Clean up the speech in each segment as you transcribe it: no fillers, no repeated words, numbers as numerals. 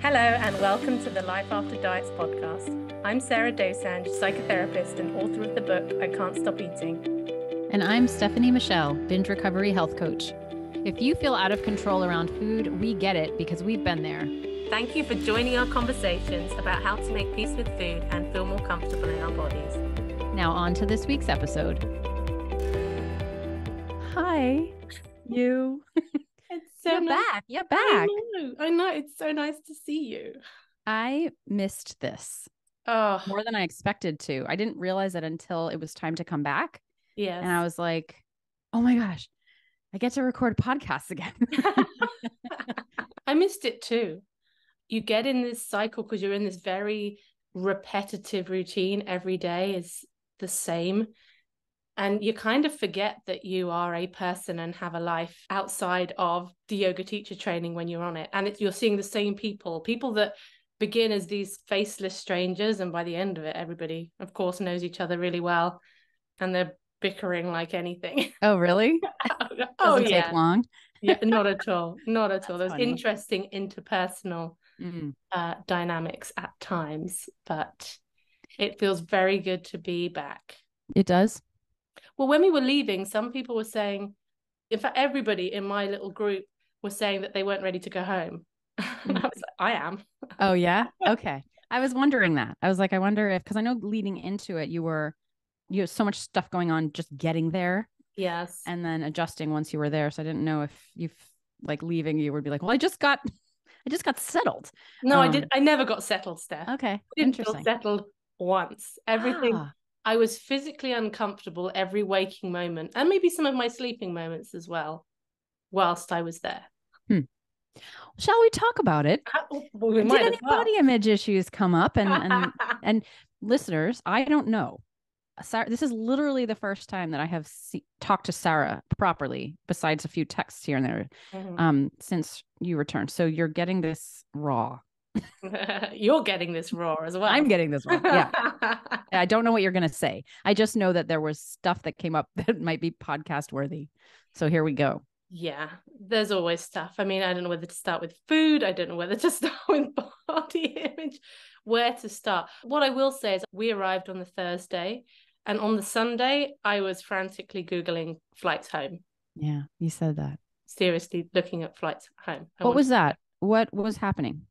Hello and welcome to the Life After Diets podcast. I'm Sarah Dosanjh, psychotherapist and author of the book, I Can't Stop Eating. And I'm Stefanie Michele, binge recovery health coach. If you feel out of control around food, we get it because we've been there. Thank you for joining our conversations about how to make peace with food and feel more comfortable in our bodies. Now on to this week's episode. Hi, you. You're nice. back. You're back. I know. It's so nice to see you. I missed this more than I expected to. I didn't realize it until it was time to come back. Yes. And I was like, oh my gosh, I get to record podcasts again. I missed it too. You get in this cycle because you're in this very repetitive routine. Every day is the same. And you kind of forget that you are a person and have a life outside of the yoga teacher training when you're on it. And you're seeing the same people that begin as these faceless strangers. And by the end of it, everybody, of course, knows each other really well. And they're bickering like anything. Oh, really? Doesn't take long. Yeah, not at all. Not at all. There's funny. interesting interpersonal dynamics at times, but it feels very good to be back. It does. Well, when we were leaving, some people were saying, in fact, everybody in my little group was saying that they weren't ready to go home. And I was like, I am. Oh, yeah? Okay. I was wondering that. I was like, I wonder if, because I know leading into it, you had so much stuff going on just getting there. Yes. And then adjusting once you were there. So I didn't know if like leaving, you would be like, well, I just got settled. No, I did. I never got settled, Steph. Okay. I didn't feel Interesting. settled once. Everything. I was physically uncomfortable every waking moment, and maybe some of my sleeping moments as well, whilst I was there. Shall we talk about it? Did any body image issues come up? And listeners, I don't know. Sarah, this is literally the first time that I have talked to Sarah properly, besides a few texts here and there, since you returned. So you're getting this raw. You're getting this raw as well. I'm getting this raw. Yeah. I don't know what you're going to say. I just know that there was stuff that came up that might be podcast worthy. So here we go. Yeah, there's always stuff. I mean, I don't know whether to start with food. I don't know whether to start with body image, where to start. What I will say is we arrived on the Thursday, and on the Sunday, I was frantically Googling flights home. Yeah, you said that. Seriously, looking at flights home. What was that? What was happening?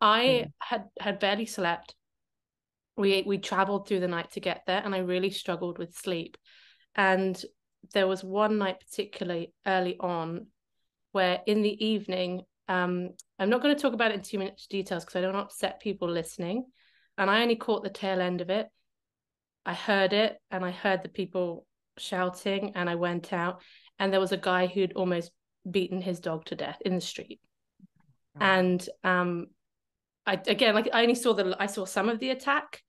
I had barely slept. We traveled through the night to get there, and I really struggled with sleep. And there was one night particularly early on where in the evening, I'm not going to talk about it in too much details because I don't want to upset people listening. And I only caught the tail end of it. I heard it, and I heard the people shouting, and I went out, and there was a guy who'd almost beaten his dog to death in the street. And I only saw some of the attack,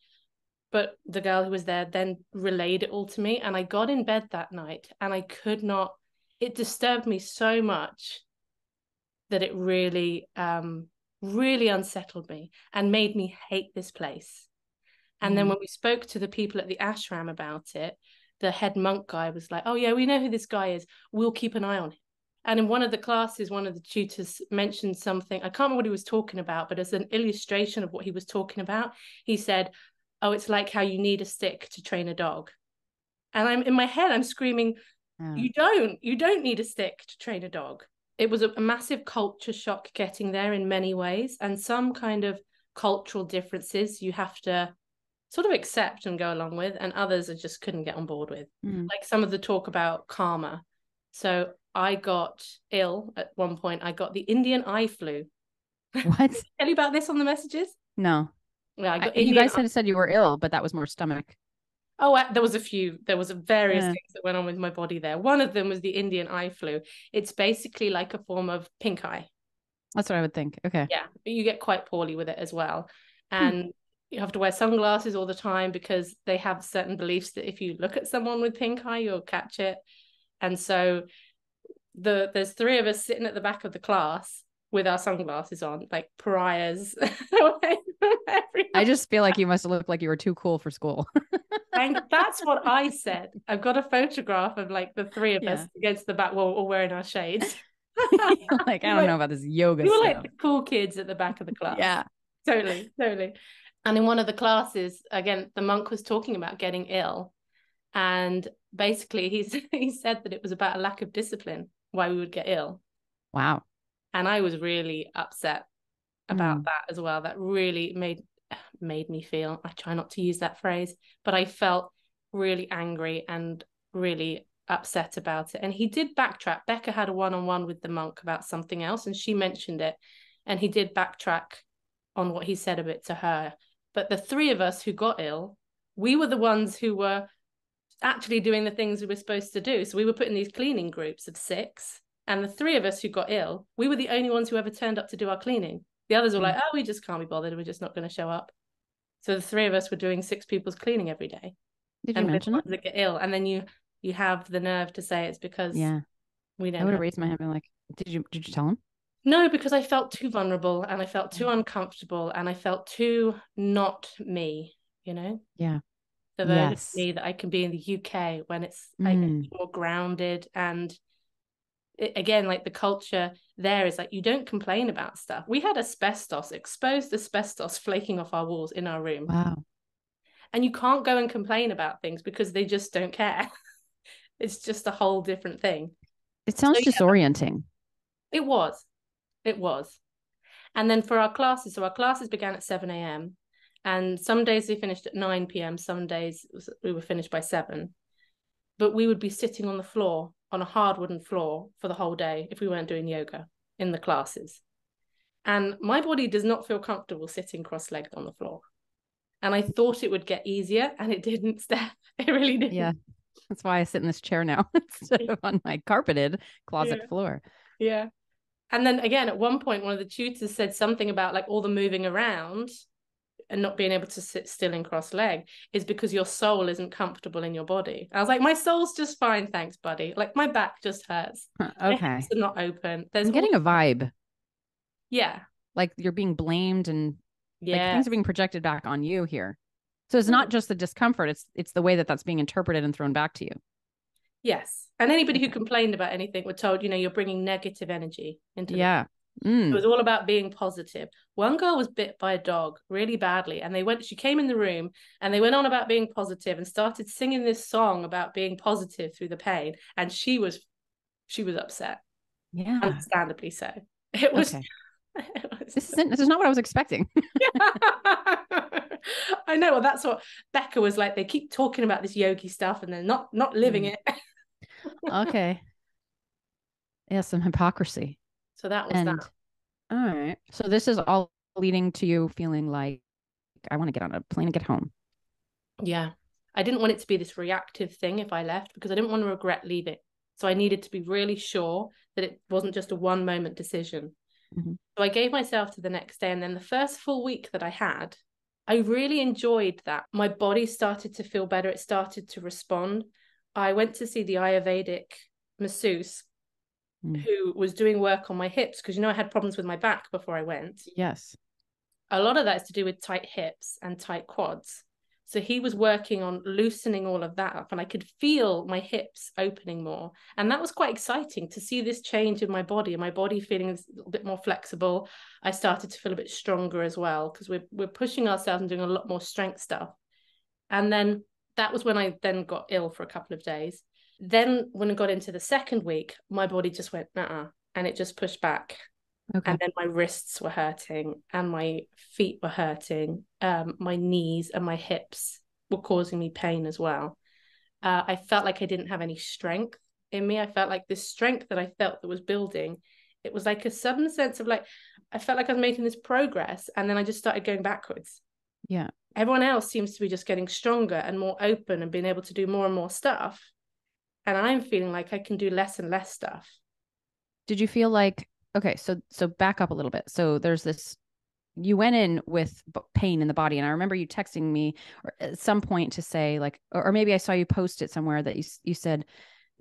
but the girl who was there then relayed it all to me, and I got in bed that night, and I could not. It disturbed me so much that it really, really unsettled me and made me hate this place. And then when we spoke to the people at the ashram about it, the head monk guy was like, "Oh yeah, we know who this guy is. We'll keep an eye on him." And in one of the classes, one of the tutors mentioned something. I can't remember what he was talking about, but as an illustration of what he was talking about, he said, "Oh, it's like how you need a stick to train a dog." And I'm in my head, I'm screaming, You don't need a stick to train a dog. It was a massive culture shock getting there in many ways, and some kind of cultural differences you have to sort of accept and go along with, and others I just couldn't get on board with. Like some of the talk about karma. So I got ill at one point. I got the Indian eye flu. What? Did I tell you about this on the messages? No. Yeah, you guys said you were ill, but that was more stomach. Oh, there was a few. There was various things that went on with my body there. One of them was the Indian eye flu. It's basically like a form of pink eye. That's what I would think. Okay. Yeah, but you get quite poorly with it as well. And you have to wear sunglasses all the time because they have certain beliefs that if you look at someone with pink eye, you'll catch it. And so there's three of us sitting at the back of the class with our sunglasses on, like pariahs. I just feel like you must have looked like you were too cool for school. And that's what I said. I've got a photograph of like the three of us against the back wall, all wearing our shades. Like, I don't know about this yoga You were stuff. like the cool kids at the back of the class. Yeah. Totally. And in one of the classes, again, the monk was talking about getting ill. And basically he said that it was about a lack of discipline why we would get ill. Wow. And I was really upset about that as well. That really made me feel, I try not to use that phrase, but I felt really angry and really upset about it. And he did backtrack. Becca had a one-on-one with the monk about something else, and she mentioned it, and he did backtrack on what he said a bit to her. But the three of us who got ill, we were the ones who were actually doing the things we were supposed to do. So we were put in these cleaning groups of 6, and the three of us who got ill, we were the only ones who ever turned up to do our cleaning. The others were like, oh, we just can't be bothered, we're just not going to show up. So the three of us were doing 6 people's cleaning every day. Did you mention it? That get ill, and then you have the nerve to say it's because we don't. I would have raised my hand and been like, did you tell him? No, because I felt too vulnerable, and I felt too uncomfortable, and I felt too not me, you know? Yeah. The version of me that I can be in the UK when it's like more grounded. And again, like the culture there is like, you don't complain about stuff. We had exposed asbestos flaking off our walls in our room. Wow. And you can't go and complain about things because they just don't care. It's just a whole different thing. It sounds disorienting. It was. And then for our classes, so our classes began at 7 a.m. And some days they finished at 9 p.m. Some days we were finished by 7. But we would be sitting on the floor, on a hard wooden floor for the whole day if we weren't doing yoga in the classes. And my body does not feel comfortable sitting cross-legged on the floor. And I thought it would get easier, and it didn't, Steph. It really didn't. Yeah. That's why I sit in this chair now instead of on my carpeted closet floor. Yeah. And then again, at one point, one of the tutors said something about like all the moving around and not being able to sit still in cross-leg is because your soul isn't comfortable in your body. I was like, my soul's just fine, thanks, buddy. Like my back just hurts. Okay. My hips are not open. I'm getting a vibe. Yeah. Like you're being blamed and like things are being projected back on you here. So it's not just the discomfort, it's the way that that's being interpreted and thrown back to you. Yes. And anybody who complained about anything were told, you're bringing negative energy into it. It was all about being positive. One girl was bit by a dog really badly, and she came in the room and they went on about being positive and started singing this song about being positive through the pain. And she was upset. Yeah. Understandably so. It was okay. This is not what I was expecting. I know. Well, that's what Becca was like. They keep talking about this yogi stuff and they're not living it. Okay. Yeah, some hypocrisy. So that was that. All right. So this is all leading to you feeling like I want to get on a plane and get home. Yeah. I didn't want it to be this reactive thing if I left, because I didn't want to regret leaving. So I needed to be really sure that it wasn't just a one moment decision. So I gave myself to the next day. And then the first full week that I had, I really enjoyed that. My body started to feel better. It started to respond. I went to see the Ayurvedic masseuse who was doing work on my hips, because I had problems with my back before I went. Yes. A lot of that is to do with tight hips and tight quads. So he was working on loosening all of that up, and I could feel my hips opening more. And that was quite exciting to see this change in my body, and my body feeling a little bit more flexible. I started to feel a bit stronger as well, because we're pushing ourselves and doing a lot more strength stuff. And then that was when I then got ill for a couple of days. Then when I got into the second week, my body just went, and it just pushed back. Okay. And then my wrists were hurting and my feet were hurting. My knees and my hips were causing me pain as well. I felt like I didn't have any strength in me. I felt like this strength that I felt that was building, it was like a sudden sense of like, I felt like I was making this progress, and then I just started going backwards. Yeah. Everyone else seems to be just getting stronger and more open and being able to do more and more stuff. And I'm feeling like I can do less and less stuff. Did you feel like, okay, so back up a little bit. So there's this, you went in with pain in the body. And I remember you texting me at some point to say like, or maybe I saw you post it somewhere that you said,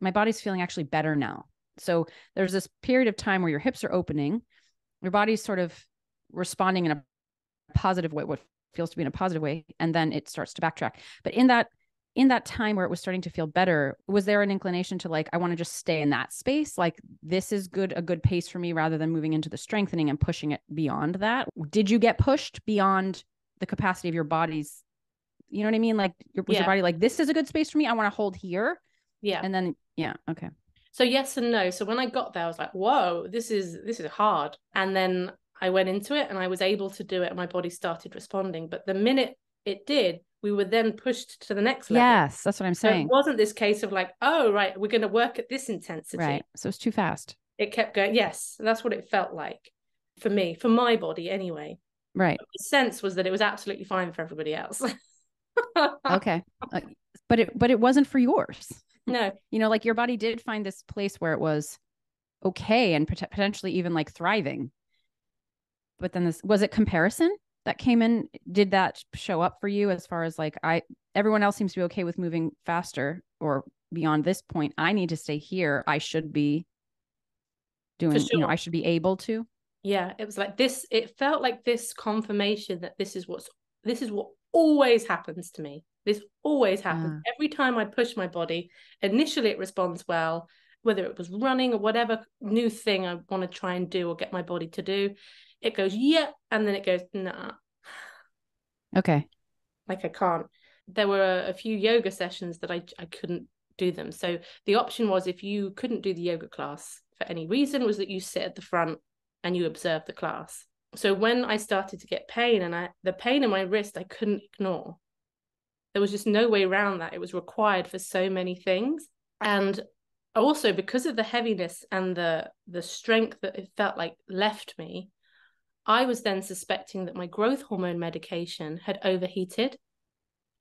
my body's feeling actually better now. So there's this period of time where your hips are opening, your body's sort of responding in a positive way, what feels to be in a positive way. And then it starts to backtrack. But in that in that time where it was starting to feel better, was there an inclination to like, I want to just stay in that space? Like, this is a good pace for me, rather than moving into the strengthening and pushing it beyond that? Did you get pushed beyond the capacity of your body's, you know what I mean? Like, was your body like, this is a good space for me, I want to hold here? Yeah. And then, yeah. Okay. So yes and no. So when I got there, I was like, whoa, this is hard. And then I went into it and I was able to do it and my body started responding. But the minute it did, we were then pushed to the next level. Yes, that's what I'm saying. So it wasn't this case of like, oh, right, we're going to work at this intensity. Right. So it's too fast. It kept going. Yes, that's what it felt like for me, for my body anyway. Right. But the sense was that it was absolutely fine for everybody else. Okay. But it wasn't for yours. No. You know, like your body did find this place where it was okay and potentially even like thriving. But then was it comparison that came in? Did that show up for you as far as like, everyone else seems to be okay with moving faster or beyond this point? I need to stay here. I should be doing, sure. I should be able to. Yeah. It was like this. It felt like this confirmation that this is what always happens to me. This always happens. Every time I push my body, initially it responds well, whether it was running or whatever new thing I want to try and do or get my body to do. It goes, yeah, and then it goes, nah. Okay. Like I can't. There were a few yoga sessions that I couldn't do them. So the option was, if you couldn't do the yoga class for any reason, was that you sit at the front and you observe the class. So when I started to get pain, and the pain in my wrist, I couldn't ignore. There was just no way around that. It was required for so many things. And also because of the heaviness and the strength that it felt like left me, I was then suspecting that my growth hormone medication had overheated,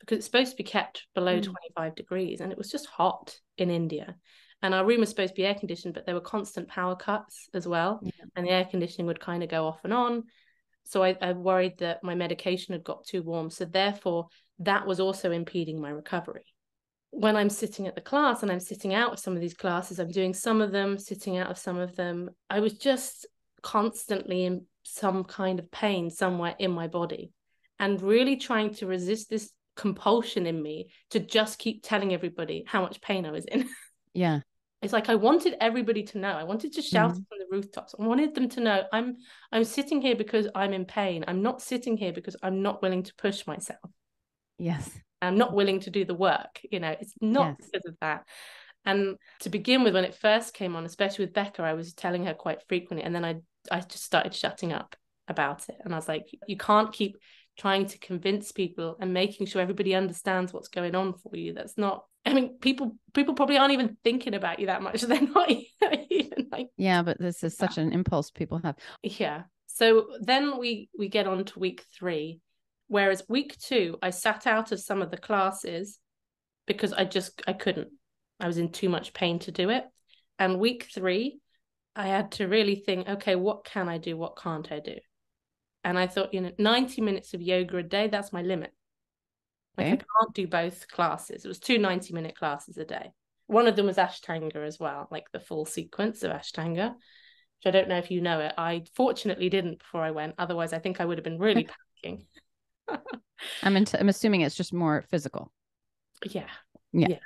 because it's supposed to be kept below 25 degrees. And it was just hot in India. And our room was supposed to be air conditioned, but there were constant power cuts as well. Yeah. And the air conditioning would kind of go off and on. So I worried that my medication had got too warm. So therefore, that was also impeding my recovery. When I'm sitting at the class and I'm sitting out of some of these classes, I'm doing some of them, sitting out of some of them, I was just constantly in some kind of pain somewhere in my body, and really trying to resist this compulsion in me to just keep telling everybody how much pain I was in. Yeah. It's like I wanted everybody to know. I wanted to shout it from the rooftops. I wanted them to know I'm sitting here because I'm in pain. I'm not sitting here because I'm not willing to push myself. Yes. I'm not willing to do the work. It's not because of that. And to begin with, when it first came on, especially with Becca, I was telling her quite frequently. And then I just started shutting up about it. And I was like, you can't keep trying to convince people and making sure everybody understands what's going on for you. That's not, I mean, people probably aren't even thinking about you that much. They're not even like, yeah, but this is such an impulse people have. Yeah. So then we get on to week 3, whereas week 2, I sat out of some of the classes because I couldn't. I was in too much pain to do it. And week 3, I had to really think, okay, what can I do? What can't I do? And I thought, 90 minutes of yoga a day, that's my limit. Like, I can't do both classes. It was 2 90-minute classes a day. One of them was Ashtanga as well, like the full sequence of Ashtanga, which I don't know if you know it. I fortunately didn't before I went. Otherwise, I think I would have been really panicking. I'm assuming it's just more physical. Yeah. Like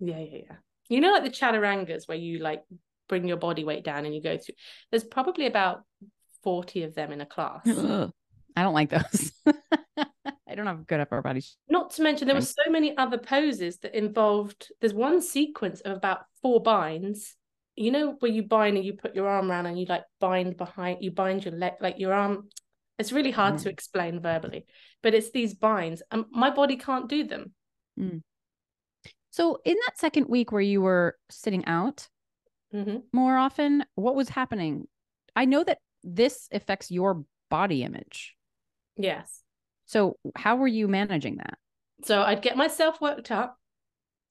the chaturangas where you like bring your body weight down and you go through. There's probably about 40 of them in a class. I don't like those. I don't have good upper body. Not to mention there were so many other poses that involved, there's one sequence of about 4 binds, where you bind and you put your arm around and you like bind behind, you bind your leg, like your arm. It's really hard to explain verbally, but it's these binds and my body can't do them. So in that second week where you were sitting out more often, what was happening? I know that this affects your body image. Yes. So how were you managing that? So I'd get myself worked up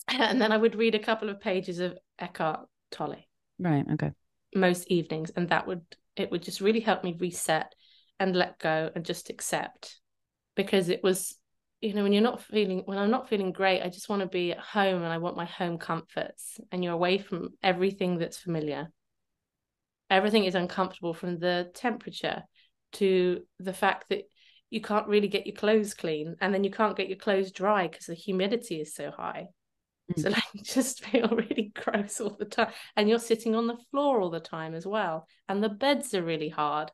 and then I would read a couple of pages of Eckhart Tolle. Right. Okay. Most evenings. And it would just really help me reset and let go and just accept, because it was, when I'm not feeling great, I just want to be at home and I want my home comforts, and you're away from everything that's familiar. Everything is uncomfortable, from the temperature to the fact that you can't really get your clothes clean, and then you can't get your clothes dry because the humidity is so high. So like you just feel really gross all the time, and you're sitting on the floor all the time as well, and the beds are really hard,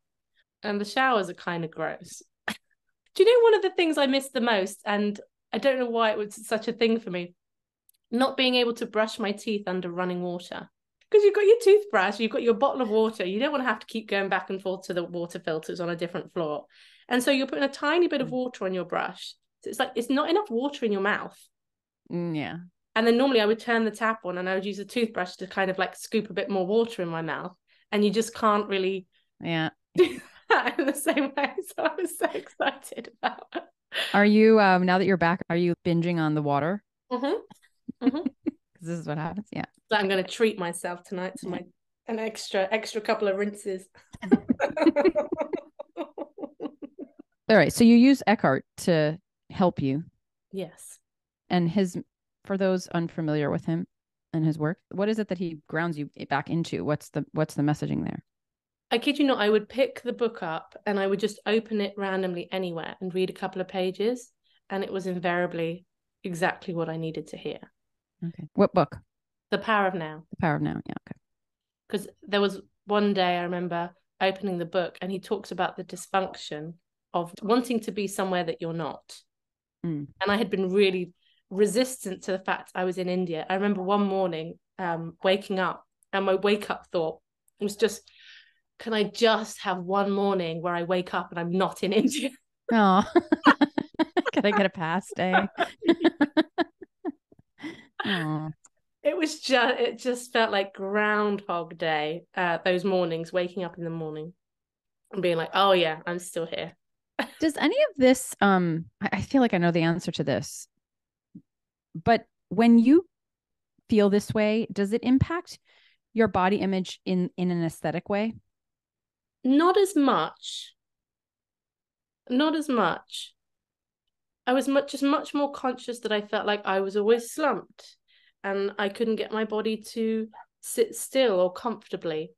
and the showers are kind of gross. Do you know one of the things I miss the most, and I don't know why it was such a thing for me, not being able to brush my teeth under running water? Because you've got your toothbrush, you've got your bottle of water, you don't want to have to keep going back and forth to the water filters on a different floor. And so you're putting a tiny bit of water on your brush. So it's like, it's not enough water in your mouth. Yeah. And then normally I would turn the tap on and I would use a toothbrush to kind of like scoop a bit more water in my mouth. And you just can't really do that in the same way. So I was so excited about it. Are you, now that you're back, are you binging on the water? Mm-hmm. Mm-hmm. This is what happens. Yeah. So I'm going to treat myself tonight to an extra couple of rinses. All right. So you use Eckhart to help you. Yes. And for those unfamiliar with him and his work, what is it that he grounds you back into? What's the messaging there? I kid you not, I would pick the book up and I would just open it randomly anywhere and read a couple of pages, and it was invariably exactly what I needed to hear. Okay. What book? The Power of Now. The Power of Now. Yeah. Okay. Because there was one day I remember opening the book and he talks about the dysfunction of wanting to be somewhere that you're not. And I had been really resistant to the fact I was in India. I remember one morning waking up, and my wake up thought was just, can I just have one morning where I wake up and I'm not in India? Oh, can I get a pass day? Oh. It just felt like Groundhog Day, those mornings, waking up in the morning and being like, oh yeah, I'm still here. Does any of this, I feel like I know the answer to this, but when you feel this way, does it impact your body image in an aesthetic way? Not as much. Not as much. I was much more conscious that I felt like I was always slumped and I couldn't get my body to sit still or comfortably.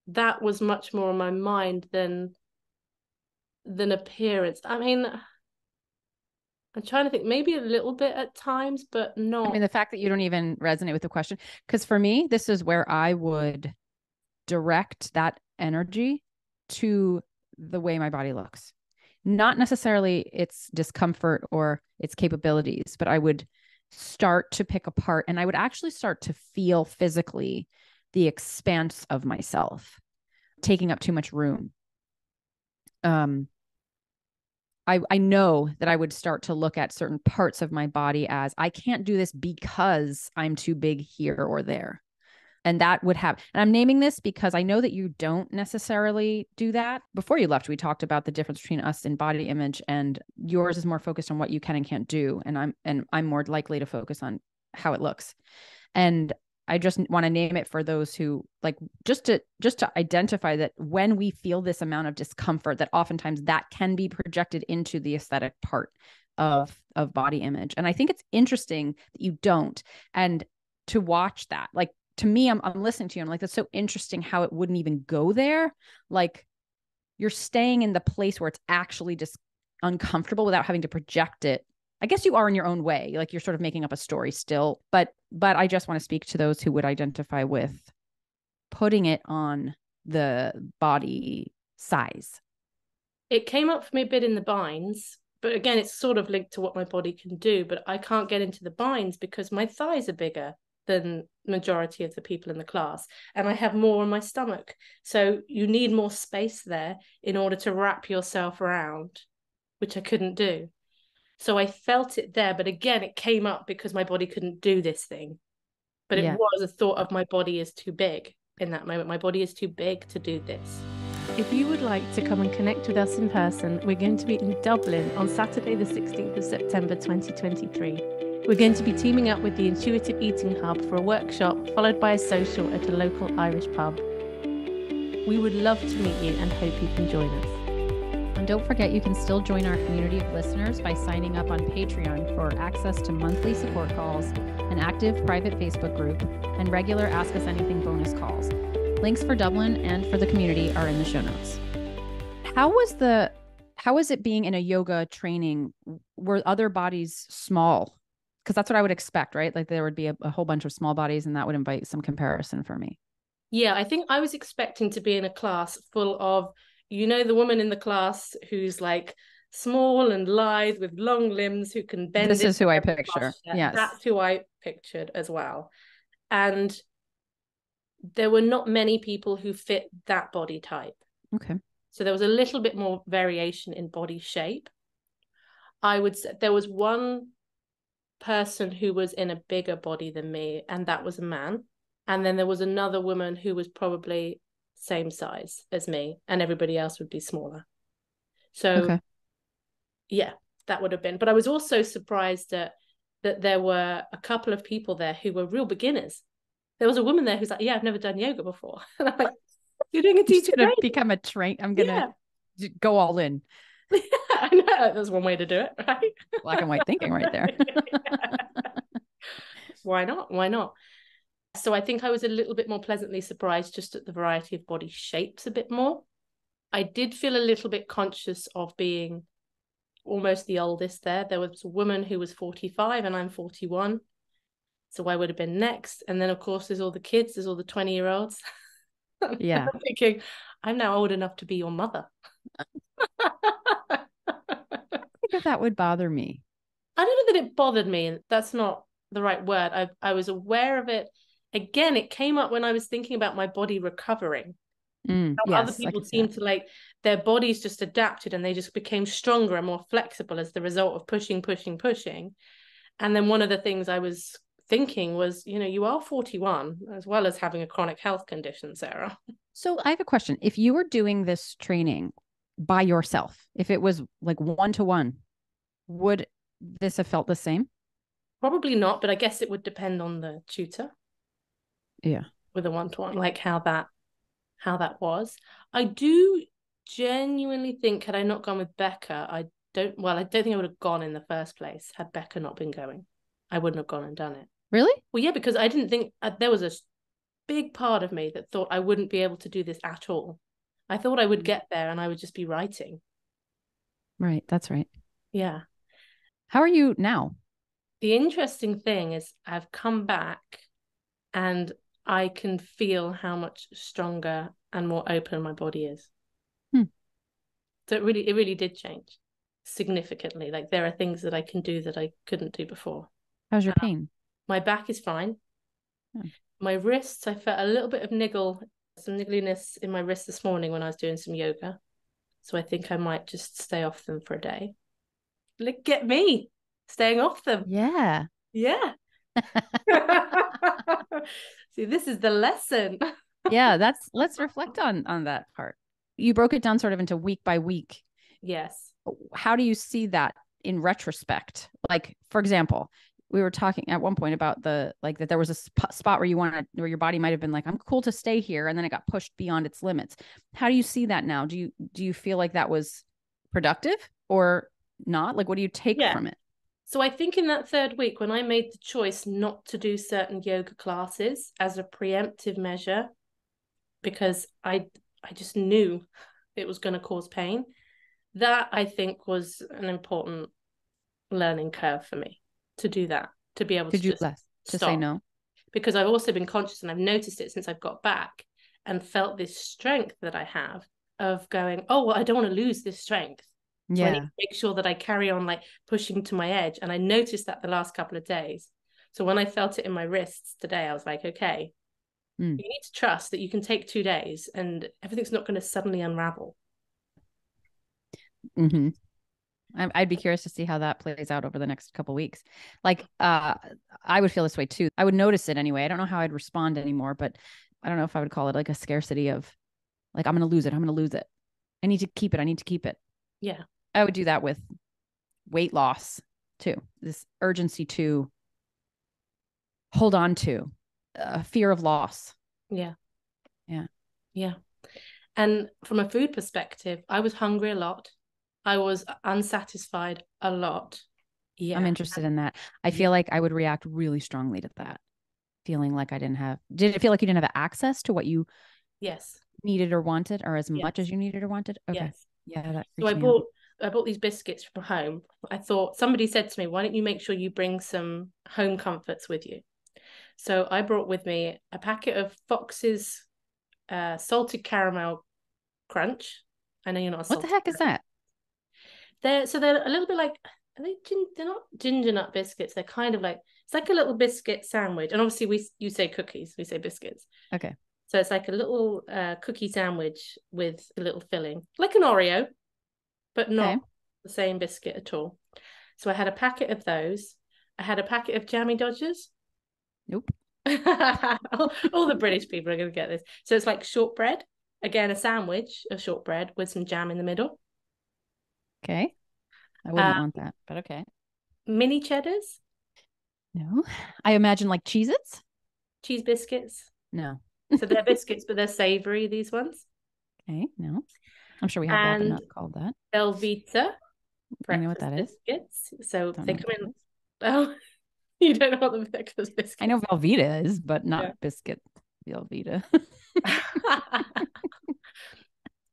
That was much more on my mind than appearance. I mean, I'm trying to think, maybe a little bit at times, but not. I mean, the fact that you don't even resonate with the question, because for me, this is where I would direct that energy to the way my body looks. Not necessarily its discomfort or its capabilities, but I would start to pick apart, and I would actually start to feel physically the expanse of myself taking up too much room. I know that I would start to look at certain parts of my body as, I can't do this because I'm too big here or there. And that would have, and I'm naming this because I know that you don't necessarily do that. Before you left, we talked about the difference between us in body image, and yours is more focused on what you can and can't do. And I'm more likely to focus on how it looks. And I just want to name it for those who like, just to identify that when we feel this amount of discomfort, that oftentimes that can be projected into the aesthetic part of body image. And I think it's interesting that you don't, and to watch that, like, to me, I'm listening to you. I'm like, that's so interesting how it wouldn't even go there. Like, you're staying in the place where it's actually just uncomfortable without having to project it. I guess you are in your own way. Like, you're sort of making up a story still, but I just want to speak to those who would identify with putting it on the body size. It came up for me a bit in the binds, but again, it's sort of linked to what my body can do, but I can't get into the binds because my thighs are bigger than majority of the people in the class, and I have more on my stomach. So you need more space there in order to wrap yourself around, which I couldn't do. So I felt it there, but again, it came up because my body couldn't do this thing. But it was a thought of my body is too big in that moment. My body is too big to do this. If you would like to come and connect with us in person, we're going to be in Dublin on Saturday, the 16th of September, 2023. We're going to be teaming up with the Intuitive Eating Hub for a workshop, followed by a social at a local Irish pub. We would love to meet you and hope you can join us. And don't forget, you can still join our community of listeners by signing up on Patreon for access to monthly support calls, an active private Facebook group, and regular Ask Us Anything bonus calls. Links for Dublin and for the community are in the show notes. How was the how is it being in a yoga training? Were other bodies small? Because that's what I would expect, right? Like there would be a whole bunch of small bodies, and that would invite some comparison for me. Yeah, I think I was expecting to be in a class full of, the woman in the class who's like small and lithe with long limbs who can bend. This is who I picture. Yes. That's who I pictured as well. And there were not many people who fit that body type. Okay. So there was a little bit more variation in body shape. I would say there was one person who was in a bigger body than me, and that was a man. And then there was another woman who was probably same size as me, and everybody else would be smaller. So okay. Yeah, that would have been. But I was also surprised that there were a couple of people there who were real beginners. There was a woman there who's like, yeah, I've never done yoga before. And I'm like, you're doing a teacher training? Become a train. I'm going to go all in. Yeah, I know. That's one way to do it, right? Black and white thinking right there. Why not? Why not? So I think I was a little bit more pleasantly surprised just at the variety of body shapes a bit more. I did feel a little bit conscious of being almost the oldest there. There was a woman who was 45 and I'm 41. So I would have been next. And then, of course, there's all the kids, there's all the 20-year-olds. Yeah. I'm thinking, I'm now old enough to be your mother. I think if that would bother me. I don't know that it bothered me. That's not the right word. I was aware of it. Again, it came up when I was thinking about my body recovering. Yes, other people seem to like their bodies just adapted and they just became stronger and more flexible as the result of pushing. And then one of the things I was thinking was, you are 41 as well as having a chronic health condition, Sarah. So I have a question. If you were doing this training by yourself, if it was like 1-to-1, would this have felt the same? Probably not, but I guess it would depend on the tutor. Yeah. With a 1-to-1, like how that was. I do genuinely think, had I not gone with Becca, I don't think I would have gone in the first place had Becca not been going. I wouldn't have gone and done it. Really? Well, yeah, because I didn't think there was a big part of me that thought I wouldn't be able to do this at all. I thought I would get there and I would just be writing. Right. That's right. Yeah. How are you now? The interesting thing is I've come back and I can feel how much stronger and more open my body is. So it really did change significantly. Like there are things that I can do that I couldn't do before. How's your pain? My back is fine. My wrists, I felt a little bit of some niggliness in my wrist this morning when I was doing some yoga. So I think I might just stay off them for a day. Look at me staying off them. Yeah. Yeah. See, this is the lesson. Yeah, let's reflect on that part. You broke it down sort of into week by week. Yes. How do you see that in retrospect? Like, for example, we were talking at one point about that there was a spot where where your body might have been like, I'm cool to stay here. And then it got pushed beyond its limits. How do you see that now? Do you feel like that was productive or not? Like, what do you take from it? So I think in that third week, when I made the choice not to do certain yoga classes as a preemptive measure, because I just knew it was going to cause pain, that I think was an important learning curve for me to do that, to be able to just to say no. Because I've also been conscious and I've noticed it since I've got back and felt this strength that I have of going, oh, well, I don't want to lose this strength. So I need to make sure that I carry on like pushing to my edge. And I noticed that the last couple of days. So when I felt it in my wrists today, I was like, okay, you need to trust that you can take 2 days and everything's not going to suddenly unravel. Mm-hmm. I'd be curious to see how that plays out over the next couple of weeks. Like, I would feel this way too. I would notice it anyway. I don't know how I'd respond anymore, but I don't know if I would call it like a scarcity of like, I'm going to lose it. I'm going to lose it. I need to keep it. I need to keep it. Yeah. I would do that with weight loss too. This urgency to hold on to, fear of loss. Yeah. Yeah. Yeah. And from a food perspective, I was hungry a lot. I was unsatisfied a lot. Yeah. I'm interested in that. I feel like I would react really strongly to that. Feeling like did it feel like you didn't have access to what you needed or wanted or as much as you needed or wanted? Okay. Yes. Yeah. That so these biscuits from home. I thought, somebody said to me, why don't you make sure you bring some home comforts with you? So I brought with me a packet of Fox's salted caramel crunch. I know you're not a What the heck is that? They're a little bit like, they're not ginger nut biscuits. They're kind of like, it's like a little biscuit sandwich. And obviously you say cookies, we say biscuits. Okay. So it's like a little cookie sandwich with a little filling, like an Oreo, but not the same biscuit at all. So I had a packet of those. I had a packet of Jammy Dodgers. Nope. all the British people are going to get this. So it's like shortbread. Again, a sandwich of shortbread with some jam in the middle. Okay. I wouldn't want that, but okay. Mini cheddars? No. I imagine like Cheez-Its? Cheese biscuits? No. So they're biscuits, but they're savory, these ones. Okay, no. I'm sure we have that, but not called that. Velveeta. I know what that biscuits. is. So they come in. Oh, you don't know what the Beccas biscuits. I know Velveeta is, but not biscuit Velveeta.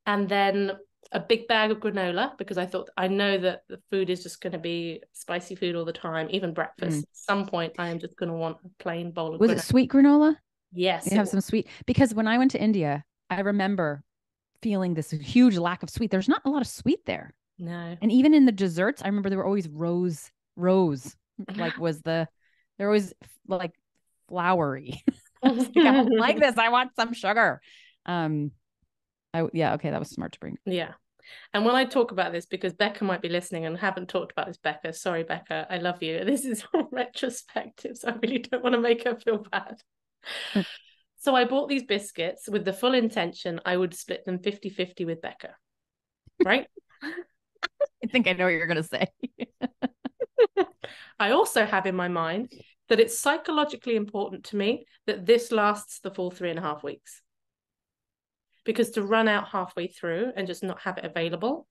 And then a big bag of granola, because I know that the food is just going to be spicy food all the time, even breakfast. At some point, I am just going to want a plain bowl of granola. Was it sweet granola? Yes. You have some sweet, because when I went to India, I remember feeling this huge lack of sweet. There's not a lot of sweet there. No. And even in the desserts, I remember there were always rose, like they're always like flowery. I don't like this. I want some sugar. Okay, that was smart to bring. Yeah. And when I talk about this, because Becca might be listening and haven't talked about this, Becca, sorry, Becca, I love you. This is retrospective, so I really don't want to make her feel bad. So I bought these biscuits with the full intention I would split them 50-50 with Becca. Right? I think I know what you're going to say. I also have in my mind that it's psychologically important to me that this lasts the full 3.5 weeks. Because to run out halfway through and just not have it available,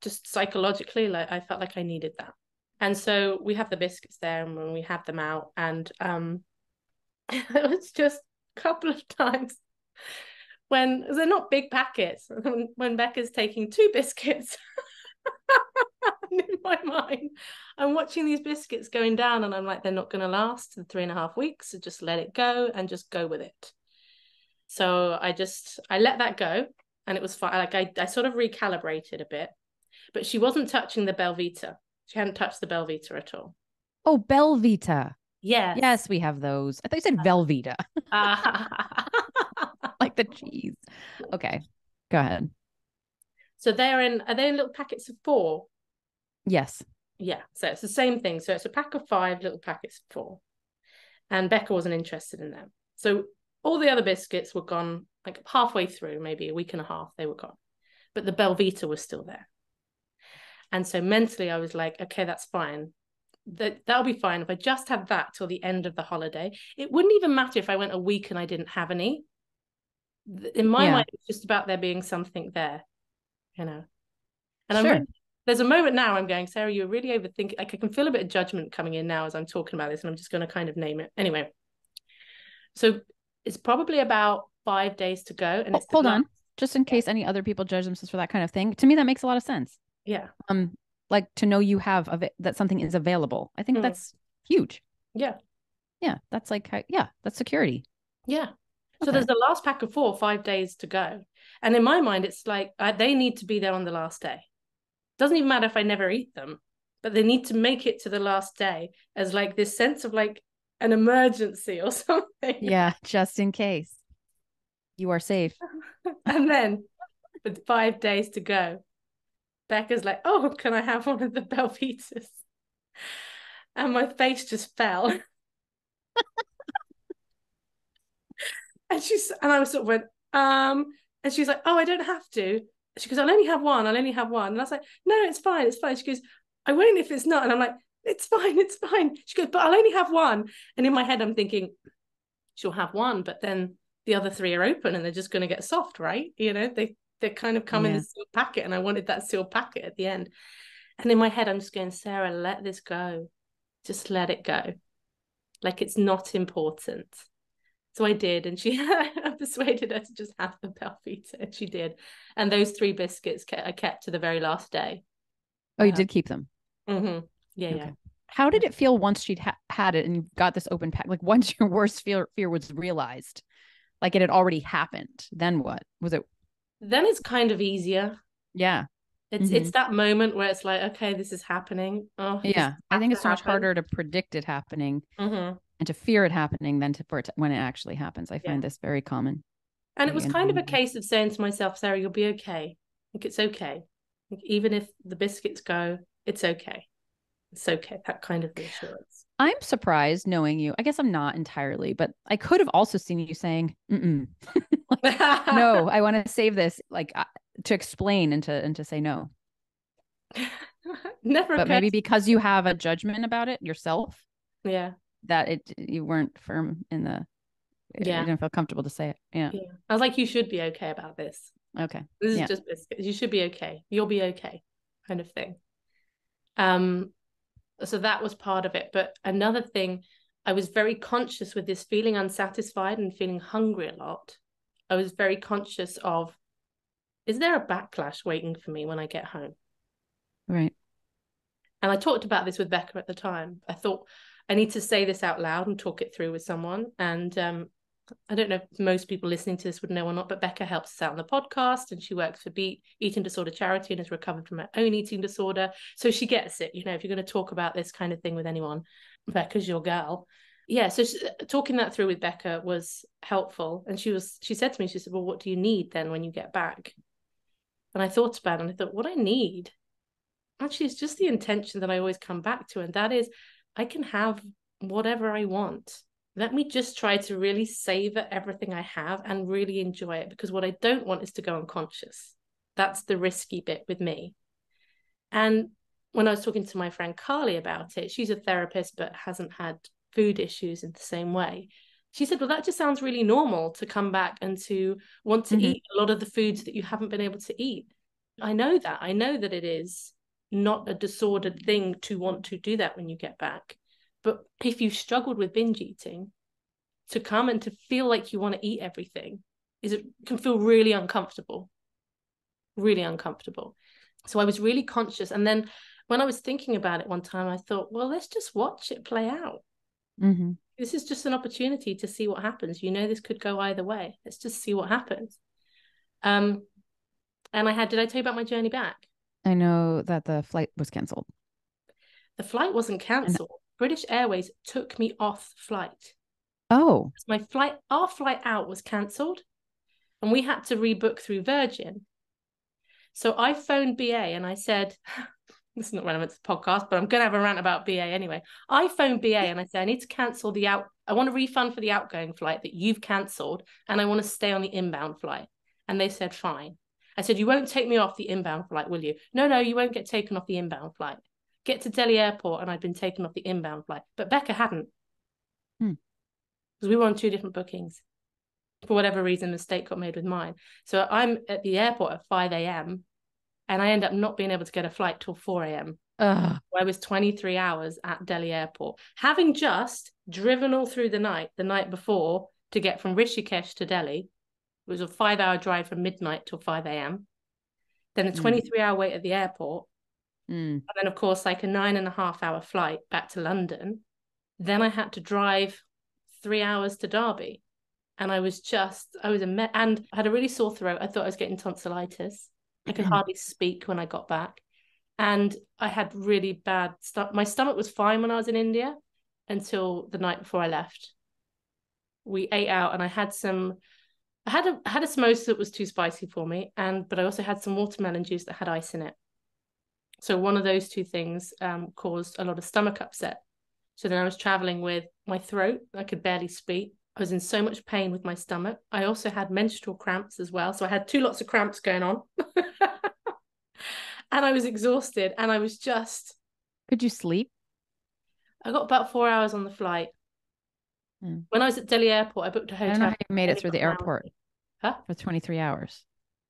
just psychologically, like I felt like I needed that. And so we have the biscuits there and when we have them out, and it was just a couple of times when they're not big packets, when Becca's taking 2 biscuits. In my mind, I'm watching these biscuits going down and I'm like, they're not going to last the 3.5 weeks, so just let it go and just go with it. So I let that go and it was fine. Like I sort of recalibrated a bit, but she wasn't touching the Velveeta. She hadn't touched the Velveeta at all. Oh, Velveeta. Yes. Yes, we have those. I thought you said Velveeta. Like the cheese. Okay, go ahead. So are they in little packets of 4? Yes. Yeah, so it's the same thing. So it's a pack of 5 little packets of 4. And Becca wasn't interested in them. So all the other biscuits were gone, like halfway through, maybe a week and a half, they were gone. But the Velveeta was still there. And so mentally I was like, okay, that's fine. That'll be fine if I just have that till the end of the holiday. It wouldn't even matter if I went a week and I didn't have any. In my mind, it's just about there being something there, you know. And there's a moment now I'm going, Sarah, you're really overthinking. Like I can feel a bit of judgment coming in now as I'm talking about this, and I'm just going to kind of name it. Anyway, so it's probably about 5 days to go. And hold on, just in case any other people judge themselves for that kind of thing. To me, that makes a lot of sense. Yeah. Like to know you have that something is available. I think that's huge. Yeah. Yeah. That's like, that's security. Yeah. So there's the last pack of 4, 5 days to go. And in my mind, it's like they need to be there on the last day. Doesn't even matter if I never eat them, but they need to make it to the last day as like this sense of like an emergency or something. Yeah, just in case. You are safe. And then with 5 days to go, Becca's like, oh, can I have one of the Velveetas? And my face just fell. And I was sort of went, and she's like, oh, I don't have to. She goes, I'll only have one. And I was like, no, it's fine. She goes, I won't if it's not. And I'm like, it's fine. She goes, but I'll only have one. And in my head, I'm thinking, she'll have one, but then the other 3 are open and they're just going to get soft, right? You know, they kind of come in this sealed packet, and I wanted that sealed packet at the end. And in my head, I'm just going, Sarah, let this go. Just let it go. Like it's not important. So I did, and I persuaded her to just have the Velveeta, and she did. And those 3 biscuits I kept to the very last day. Oh, you did keep them. Yeah, okay. yeah. How did it feel once she'd had it and you got this open pack? Like once your worst fear was realized, like it had already happened. Then what was it? Then it's kind of easier. Yeah. It's that moment where it's like, okay, this is happening. Oh, yeah. I think it's so much happen. harder to predict it happening and to fear it happening than when it actually happens. I find this very common. And it was kind of a case of saying to myself, Sarah, you'll be okay. Like, it's okay. Like, even if the biscuits go, it's okay. It's okay. That kind of reassurance. I'm surprised knowing you. I guess I'm not entirely, but I could have also seen you saying, like, no, I want to save this, like to explain and to say no. Never. But maybe because you have a judgment about it yourself. Yeah. That you weren't firm in the. Yeah. You didn't feel comfortable to say it. Yeah. I was like, you should be okay about this. Okay. This is just biscuits. You should be okay. You'll be okay, kind of thing. So that was part of it. But another thing, I was very conscious with this feeling unsatisfied and feeling hungry a lot. I was very conscious of, is there a backlash waiting for me when I get home? Right. And I talked about this with Becca at the time. I thought I need to say this out loud and talk it through with someone. And I don't know if most people listening to this would know or not, but Becca helps us out on the podcast and she works for Eating Disorder Charity and has recovered from her own eating disorder. So she gets it. You know, if you're going to talk about this kind of thing with anyone, Becca's your girl. Yeah, so talking that through with Becca was helpful. And she said to me, she said, well, what do you need then when you get back? And I thought about it and I thought, what I need actually is just the intention that I always come back to. And that is, I can have whatever I want. Let me just try to really savor everything I have and really enjoy it, because what I don't want is to go unconscious. That's the risky bit with me. And when I was talking to my friend Carly about it, she's a therapist but hasn't had food issues in the same way. She said, well, that just sounds really normal to come back and to want to eat a lot of the foods that you haven't been able to eat. I know that it is not a disordered thing to want to do that when you get back. But if you struggled with binge eating, to come and to feel like you want to eat everything can feel really uncomfortable. Really uncomfortable. So I was really conscious. And then when I was thinking about it one time, I thought, well, let's just watch it play out. This is just an opportunity to see what happens. You know, this could go either way. Let's just see what happens. And did I tell you about my journey back? I know that the flight was canceled. The flight wasn't canceled. British Airways took me off flight. Oh. Our flight out was cancelled and we had to rebook through Virgin. So I phoned BA and I said, this is not relevant to the podcast, but I'm going to have a rant about BA anyway. I phoned BA and I said, I need to cancel I want a refund for the outgoing flight that you've cancelled and I want to stay on the inbound flight. And they said, fine. I said, you won't take me off the inbound flight, will you? No, you won't get taken off the inbound flight. Get to Delhi airport and I'd been taken off the inbound flight. But Becca hadn't. Because we were on two different bookings. For whatever reason, the mistake got made with mine. So I'm at the airport at 5 a.m. and I end up not being able to get a flight till 4 a.m. I was 23 hours at Delhi airport, having just driven all through the night before to get from Rishikesh to Delhi. It was a 5-hour drive from midnight till 5 a.m. Then a 23-hour wait at the airport. And then, of course, like a 9.5-hour flight back to London. Then I had to drive 3 hours to Derby. And I was and I had a really sore throat. I thought I was getting tonsillitis. I could hardly speak when I got back. And I had really bad stuff. My stomach was fine when I was in India until the night before I left. We ate out and I had a samosa that was too spicy for me. But I also had some watermelon juice that had ice in it. So one of those two things caused a lot of stomach upset. So then I was traveling with my throat. I could barely speak. I was in so much pain with my stomach. I also had menstrual cramps as well. So I had 2 lots of cramps going on. And I was exhausted. And I was just... Could you sleep? I got about 4 hours on the flight. When I was at Delhi airport, I booked a hotel. I don't know how you made it through the airport. For 23 hours.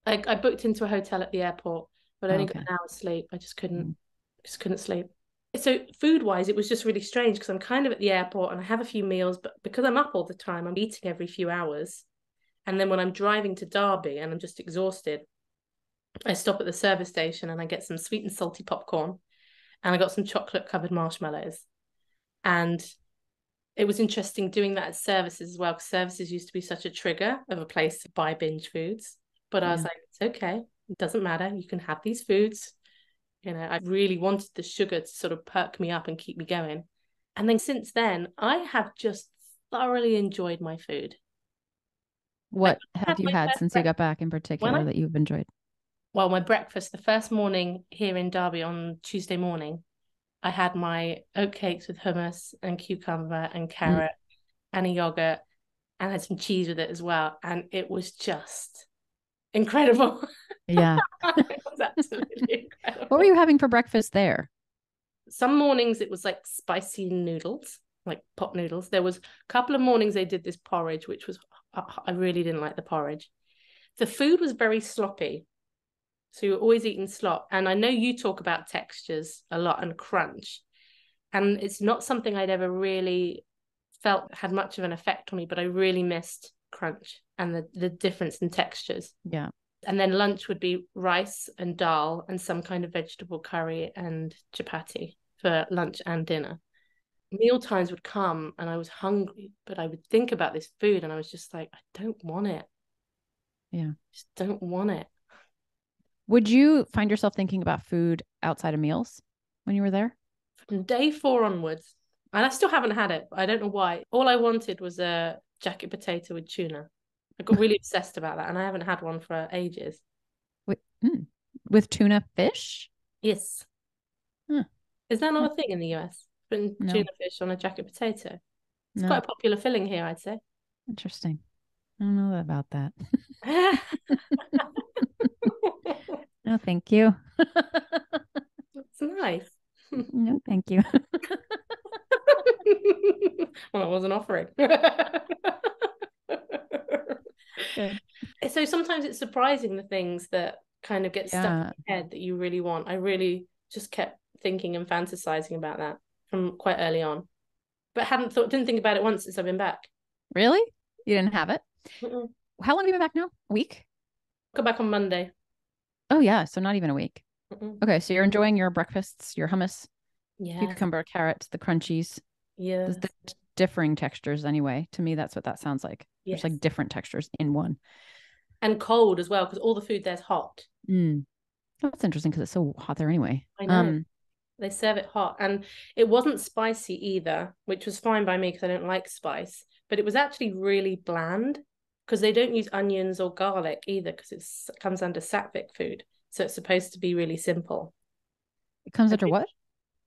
I booked into a hotel at the airport, but I only got an hour's sleep. I just couldn't sleep. So food-wise, it was just really strange because I'm kind of at the airport and I have a few meals, but because I'm up all the time, I'm eating every few hours. And then when I'm driving to Derby and I'm just exhausted, I stop at the service station and I get some sweet and salty popcorn, and I got some chocolate covered marshmallows. And it was interesting doing that at services as well, because services used to be such a trigger of a place to buy binge foods. But I was like, it's okay. It doesn't matter. You can have these foods. You know, I really wanted the sugar to sort of perk me up and keep me going. And then since then, I have just thoroughly enjoyed my food. What have you had since you got back in particular that you've enjoyed? Well, my breakfast, the first morning here in Derby on Tuesday morning, I had my oatcakes with hummus and cucumber and carrot and a yogurt, and I had some cheese with it as well. And it was just incredible. Yeah. It was absolutely incredible. What were you having for breakfast there? Some mornings it was like spicy noodles, like pot noodles. There was a couple of mornings they did this porridge, which was, I really didn't like the porridge. The food was very sloppy. So you're always eating slop. And I know you talk about textures a lot and crunch. And it's not something I'd ever really felt had much of an effect on me, but I really missed crunch and the difference in textures. Yeah. And then lunch would be rice and dal and some kind of vegetable curry and chapati for lunch and dinner. Meal times would come and I was hungry, but I would think about this food and I was just like, I don't want it. Yeah. I just don't want it. Would you find yourself thinking about food outside of meals when you were there? From day 4 onwards, and I still haven't had it, but I don't know why. All I wanted was a jacket potato with tuna. I got really obsessed about that, and I haven't had one for ages. With tuna fish? Yes. Huh. Is that not a thing in the US? Putting tuna fish on a jacket potato? It's quite a popular filling here, I'd say. Interesting. I don't know about that. No, thank you. That's nice. No, thank you. Well, I wasn't offering. Good. So sometimes it's surprising the things that kind of get stuck in your head that you really want. I really just kept thinking and fantasizing about that from quite early on, but didn't think about it once since I've been back. Really? You didn't have it? Mm-mm. How long have you been back now? A week? Got back on Monday. Oh yeah, so not even a week. Mm-mm. Okay, so you're enjoying your breakfasts, your hummus, yeah, cucumber, carrots, the crunchies. Yeah, the differing textures anyway. To me, that's what that sounds like. Yes. There's like different textures in one. And cold as well, because all the food there's hot. That's interesting because it's so hot there anyway. I know. They serve it hot. And it wasn't spicy either, which was fine by me because I don't like spice. But it was actually really bland because they don't use onions or garlic either because it comes under Sattvic food. So it's supposed to be really simple. It comes under what?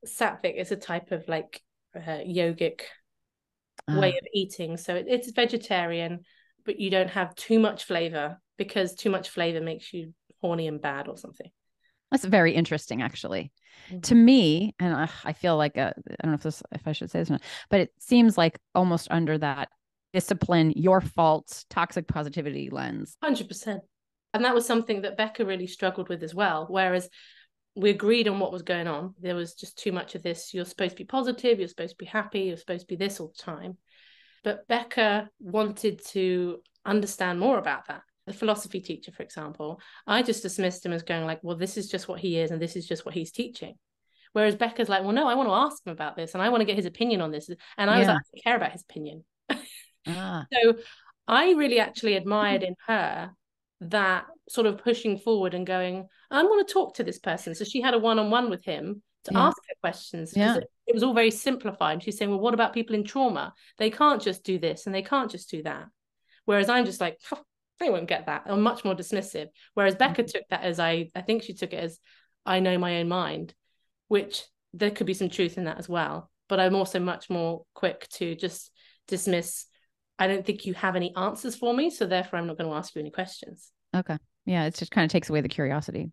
Sattvic is a type of like yogic way of eating. So it's vegetarian, but you don't have too much flavor because too much flavor makes you horny and bad or something. That's very interesting, actually. To me, and I feel like I don't know if I should say this or not, but it seems like almost under that discipline, your fault, toxic positivity lens. 100%. And that was something that Becca really struggled with as well. Whereas we agreed on what was going on. There was just too much of this. You're supposed to be positive. You're supposed to be happy. You're supposed to be this all the time. But Becca wanted to understand more about that. The philosophy teacher, for example, I just dismissed him as going like, well, this is just what he is and this is just what he's teaching. Whereas Becca's like, well, no, I want to ask him about this and I want to get his opinion on this. And I was like, I don't care about his opinion. So I really actually admired in her that sort of pushing forward and going, I want to talk to this person. So she had a one-on-one with him to ask her questions because it was all very simplified. She's saying, well, what about people in trauma? They can't just do this and they can't just do that. Whereas I'm just like, they won't get that. I'm much more dismissive. Whereas Becca took that as I think she took it as I know my own mind, which there could be some truth in that as well. But I'm also much more quick to just dismiss. I don't think you have any answers for me, so therefore I'm not going to ask you any questions. Okay. Yeah, it just kind of takes away the curiosity.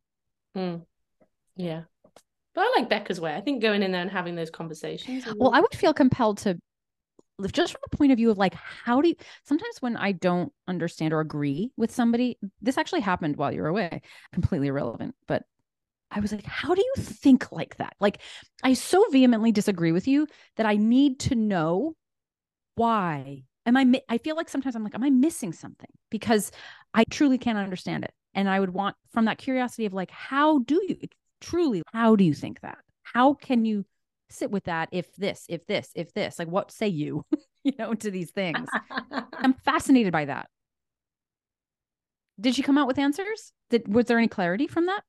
Yeah. But I like Becca's way. I think going in there and having those conversations. Well, I would feel compelled to, just from the point of view of like, how do you, sometimes when I don't understand or agree with somebody, this actually happened while you were away, completely irrelevant, but I was like, how do you think like that? Like, I so vehemently disagree with you that I need to know why. I feel like sometimes I'm like, am I missing something? Because I truly can't understand it. And I would want, from that curiosity of like, how do you think that? How can you sit with that if this, like what say you, to these things? I'm fascinated by that. Did she come out with answers? Was there any clarity from that?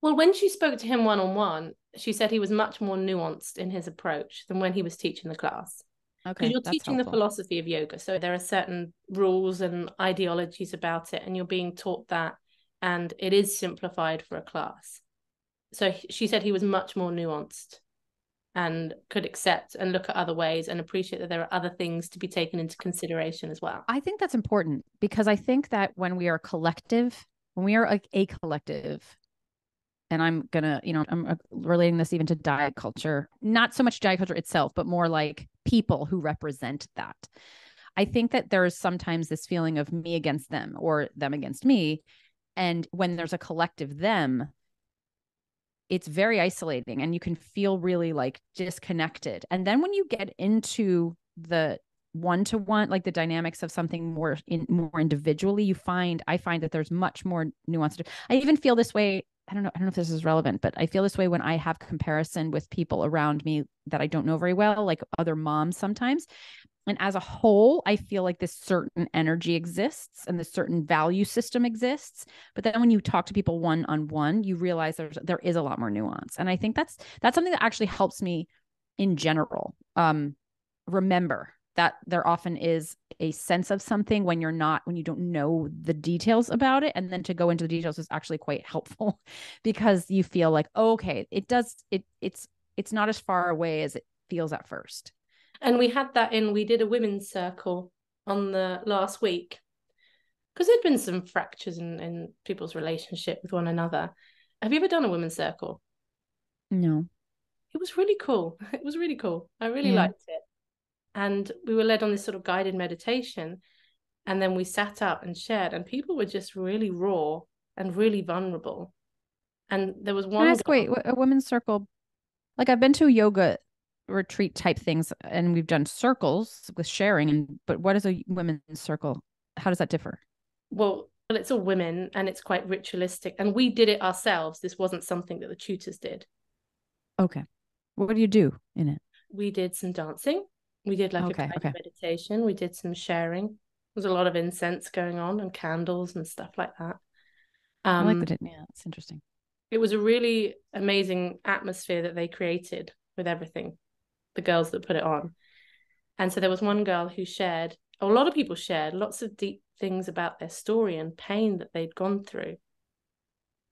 Well, when she spoke to him one-on-one, she said he was much more nuanced in his approach than when he was teaching the class. Because Okay, you're that's teaching helpful. the philosophy of yoga. So there are certain rules and ideologies about it, and you're being taught that, and it is simplified for a class. So she said he was much more nuanced and could accept and look at other ways and appreciate that there are other things to be taken into consideration as well. I think that's important because I think that when we are a collective, and I'm gonna, I'm relating this even to diet culture, not so much diet culture itself, but more like people who represent that. I think that there is sometimes this feeling of me against them or them against me. And when there's a collective them, it's very isolating and you can feel really like disconnected. And then when you get into the one-to-one, like the dynamics of something more individually, I find that there's much more nuance. I even feel this way. I don't know if this is relevant, but I feel this way when I have comparison with people around me that I don't know very well, like other moms sometimes. And as a whole, I feel like this certain energy exists and this certain value system exists. But then when you talk to people one-on-one, you realize there is a lot more nuance. And I think that's something that actually helps me in general. Remember that there often is a sense of something when you don't know the details about it. And then to go into the details is actually quite helpful because you feel like, oh, okay, it's not as far away as it feels at first. And we did a women's circle on the last week because there'd been some fractures in people's relationship with one another. Have you ever done a women's circle? No. It was really cool. It was really cool. I really liked it. And we were led on this sort of guided meditation. And then we sat up and shared, and people were just really raw and really vulnerable. And there was one. Wait, a women's circle. Like I've been to yoga retreat type things and we've done circles with sharing, but what is a women's circle? How does that differ? Well, it's all women and it's quite ritualistic. And we did it ourselves. This wasn't something that the tutors did. Okay. What do you do in it? We did some dancing. We did like a guided meditation. We did some sharing. There was a lot of incense going on and candles and stuff like that. I like that. Yeah, it's interesting. It was a really amazing atmosphere that they created with everything, the girls that put it on. And so there was one girl who shared, a lot of people shared lots of deep things about their story and pain that they'd gone through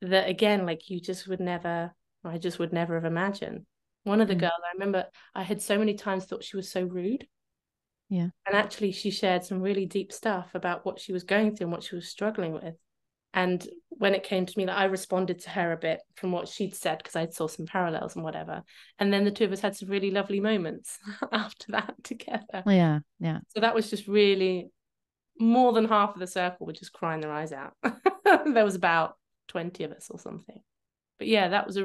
that, again, like I just would never have imagined. One of the girls, I remember I had so many times thought she was so rude. Yeah. And actually she shared some really deep stuff about what she was going through and what she was struggling with. And when it came to me, I responded to her a bit from what she'd said because I saw some parallels and whatever. And then the two of us had some really lovely moments after that together. Yeah, yeah. So that was just really, more than half of the circle were just crying their eyes out. There was about 20 of us or something. But yeah, that was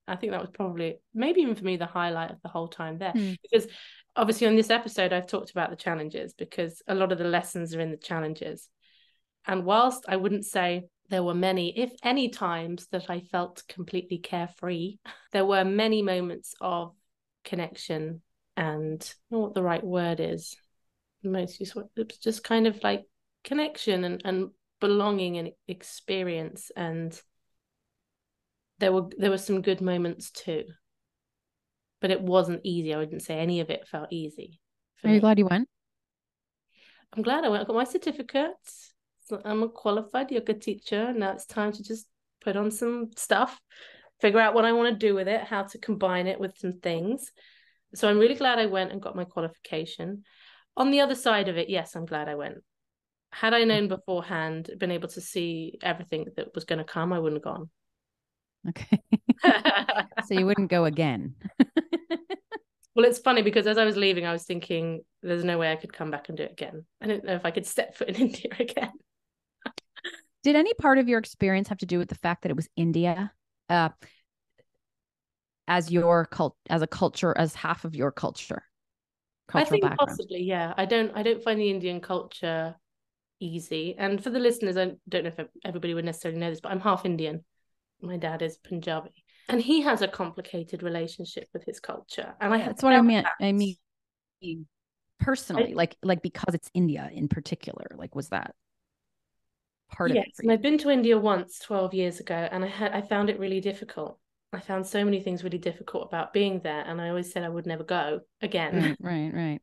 I think that was probably, maybe even for me, the highlight of the whole time there. Because obviously on this episode, I've talked about the challenges because a lot of the lessons are in the challenges. And whilst I wouldn't say there were many, if any, times that I felt completely carefree, there were many moments of connection and I don't know what the right word is. Most useful. It was just kind of like connection and belonging and experience. And there were some good moments too. But it wasn't easy. I wouldn't say any of it felt easy. Are you glad you went? I'm glad I went. I got my certificate. I'm a qualified yoga teacher. Now it's time to just put on some stuff, figure out what I want to do with it, how to combine it with some things. So I'm really glad I went and got my qualification. On the other side of it, yes, I'm glad I went. Had I known beforehand, been able to see everything that was going to come, I wouldn't have gone. Okay. So you wouldn't go again. Well, it's funny because as I was leaving, I was thinking there's no way I could come back and do it again. I don't know if I could step foot in India again. Did any part of your experience have to do with the fact that it was India as a culture, as half of your culture? I think background? possibly, yeah. I don't find the Indian culture easy. And for the listeners, I don't know if everybody would necessarily know this, but I'm half Indian. My dad is Punjabi, and he has a complicated relationship with his culture. And that's what I meant. I mean, personally, like because it's India in particular, like was that part of it for you? And I've been to India once 12 years ago, and I found it really difficult. I found so many things really difficult about being there, and I always said I would never go again. Right.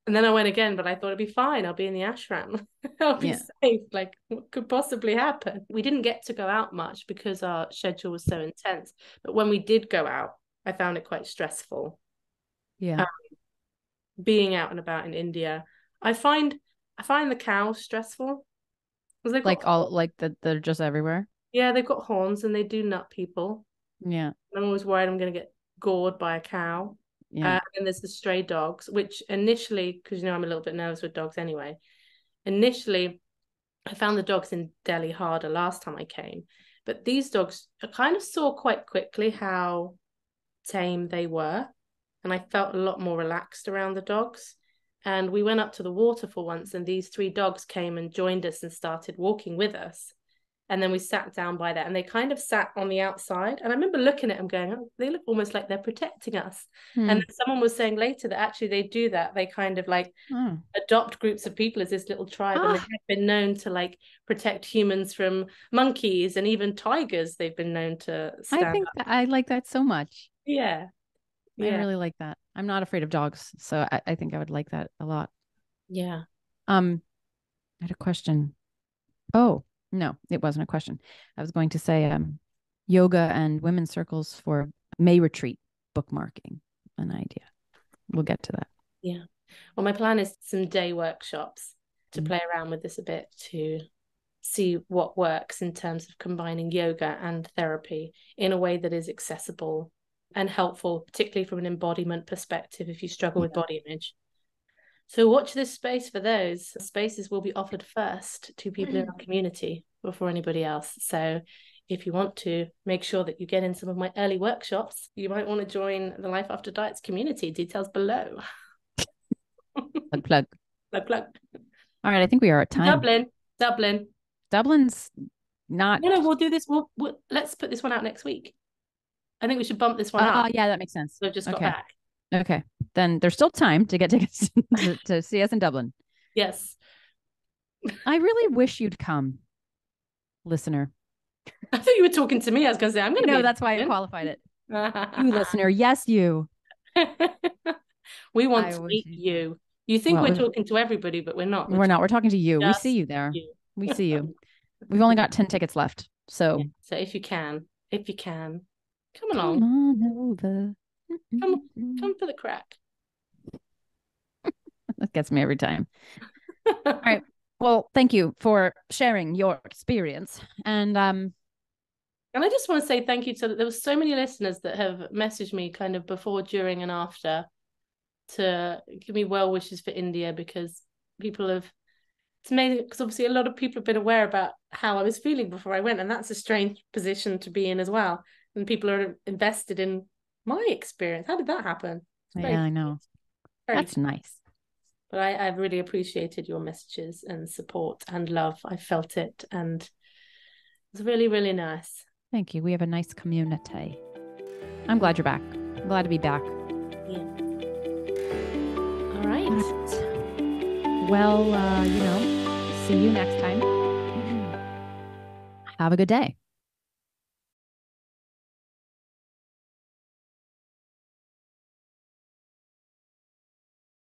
And then I went again, but I thought it'd be fine. I'll be in the ashram. I'll be safe. Like, what could possibly happen? We didn't get to go out much because our schedule was so intense. But when we did go out, I found it quite stressful. Yeah. Being out and about in India, I find the cows stressful. Like they're just everywhere. Yeah, they've got horns and they do nut people. Yeah. I'm always worried I'm going to get gored by a cow. Yeah. And there's the stray dogs, which initially, because I'm a little bit nervous with dogs anyway. Initially, I found the dogs in Delhi harder last time I came, but these dogs, I kind of saw quite quickly how tame they were, and I felt a lot more relaxed around the dogs. And we went up to the waterfall once, and these 3 dogs came and joined us and started walking with us. And then we sat down by that, and they kind of sat on the outside. And I remember looking at them going, oh, they look almost like they're protecting us. And then someone was saying later that actually they do that. They kind of like adopt groups of people as this little tribe. And they have been known to like protect humans from monkeys and even tigers. They've been known to stand I think up. I like that so much. Yeah. I really like that. I'm not afraid of dogs, so I think I would like that a lot. Yeah. I had a question. Oh, no, it wasn't a question. I was going to say yoga and women's circles for May retreat bookmarking, an idea. We'll get to that. Yeah. Well, my plan is some day workshops to play around with this a bit, to see what works in terms of combining yoga and therapy in a way that is accessible and helpful, particularly from an embodiment perspective if you struggle with body image. So watch this space for those. Spaces will be offered first to people in our community before anybody else. So if you want to make sure that you get in some of my early workshops, you might want to join the Life After Diets community. Details below. Plug. All right, I think we are at time. Dublin's not. No, we'll do this. We'll let's put this one out next week. I think we should bump this one up. Yeah, that makes sense. So I've just got back. Okay. Then there's still time to get tickets to see us in Dublin. Yes. I really wish you'd come, listener. I thought you were talking to me. I was going to say, I'm going to. No, that's why I qualified it. You listener. Yes, you. We want to meet you. You think we're talking to everybody, but we're not. We're not. We're talking to you. We see you there. We see you. We've only got 10 tickets left. So if you can, come along. Come on over. Come for the crack. That gets me every time. All right. Well, thank you for sharing your experience. And I just want to say thank you to there were so many listeners that have messaged me kind of before, during, and after to give me well wishes for India, because people have, it's amazing because obviously a lot of people have been aware about how I was feeling before I went, and that's a strange position to be in as well. And people are invested in my experience. How did that happen? I know. That's nice. But I've really appreciated your messages and support and love. I felt it, and it was really, really nice. Thank you. We have a nice community. I'm glad you're back. I'm glad to be back. Yeah. All right. Well, see you next time. Have a good day.